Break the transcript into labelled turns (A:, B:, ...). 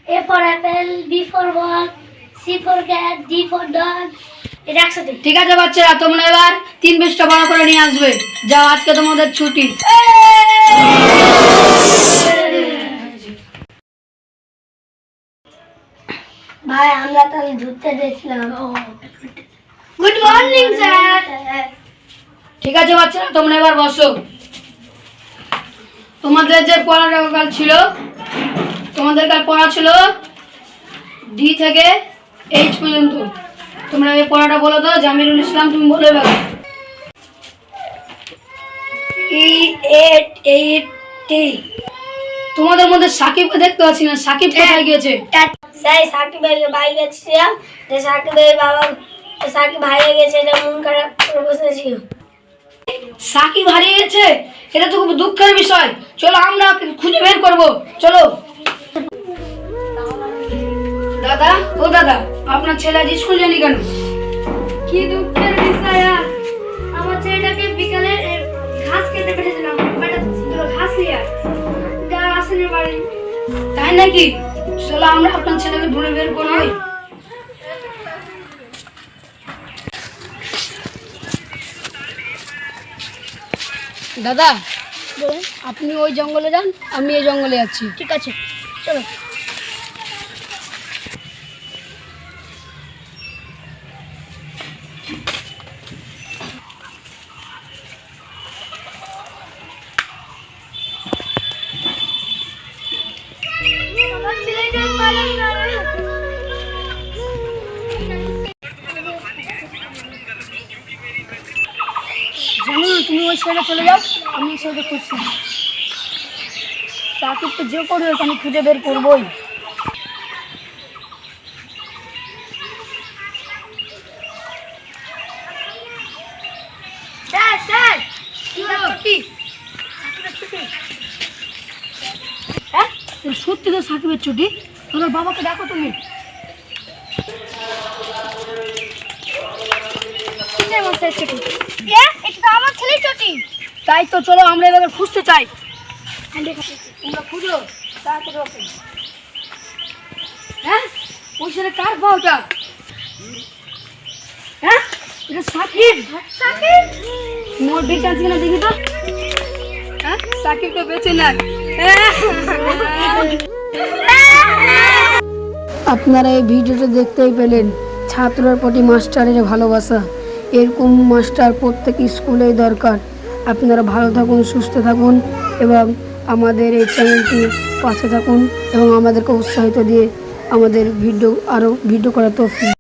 A: A for apple, B for ball, C for cat, D for dog. এটা একসাথে।
B: ঠিক আছে বাচ্চারা, তোমরা এবার 3 পৃষ্ঠা বড় করে নিয়ে আসবে। যাও, আজকে তোমাদের ছুটি।
A: ভাই আমরা তাহলে ঘুরতে গেছিলাম। Good morning sir.
B: ঠিক আছে বাচ্চারা, তোমরা এবার বসো। তোমাদের যে পড়াটা কাল ছিল, তোমাদের কাল পড়া ছিল ডি থেকে এইচ পর্যন্ত। তোমরা এই পড়াটা বলো তো। জামিরুল ইসলাম, তুমি বলে এবার। E8 তোমাদের মধ্যে সাকিবকে দেখতে পাচ্ছি না। সাকিব কোথায় গিয়েছে?
A: স্যার সাকিব ভাই গেছিলাম, সাকিবের বাবা সাকিব হারিয়ে গেছে, এটা মন খারাপ করে বসেছিল।
B: সাকিব হারিয়ে গেছে, এটা তো খুব দুঃখের বিষয়। চলো আমরা ওকে খুঁজে বের করব। চলো। দাদা, ও দাদা, আপনার ছেলে আজ স্কুল যায়নি কেন?
A: কি দুঃখের বিষয়। আমার ছেলেটাকে বিকালে ঘাস খেতে পেরেছিলাম, ঘাস নিয়ে যা আসেনি বাড়ি।
B: তাই নাকি? চলো আমরা আপনার ছেলেকে ঢুঁড়ে বের করবো। দাদা,
A: বলেন।
B: আপনি ওই জঙ্গলে যান, আমি এই জঙ্গলে যাচ্ছি।
A: ঠিক আছে, চলো।
B: জানো, তুমি ওই সাইডে চলে যাও, আমি এই সাইডে খুঁজছি। সাকিব তো যে করে হোক আমি খুঁজে বের করবোই।
A: স্যার স্যার
B: হ্যাঁ, সত্যি তো সাকিবের ছুটি। তোমার বাবাকে দেখো তুমি।
A: আমার ছেলের ছুটি।
B: তাই তো, চলো আমরা এভাবে খুঁজতে চাই। তোমরা খুঁজো তাড়াতাড়ি ওকে। হ্যাঁ, ওই ছেলে কার বাবাটা? হ্যাঁ, এটা সাকিব।
A: সাকিব
B: মোর বেঁচে আছে কিনা দেখি তো। হ্যাঁ, সাকিব তো বেঁচে নাই। আপনারা এই ভিডিওটা দেখতেই পেলেন, ছাত্রের প্রতি মাস্টারের ভালোবাসা। এরকম মাস্টার প্রত্যেক স্কুলেই দরকার। আপনারা ভালো থাকুন, সুস্থ থাকুন এবং আমাদের এই চ্যানেলটি পাশে থাকুন এবং আমাদেরকে উৎসাহিত দিয়ে আমাদের ভিডিও আরও ভিডিও করার তৌফিক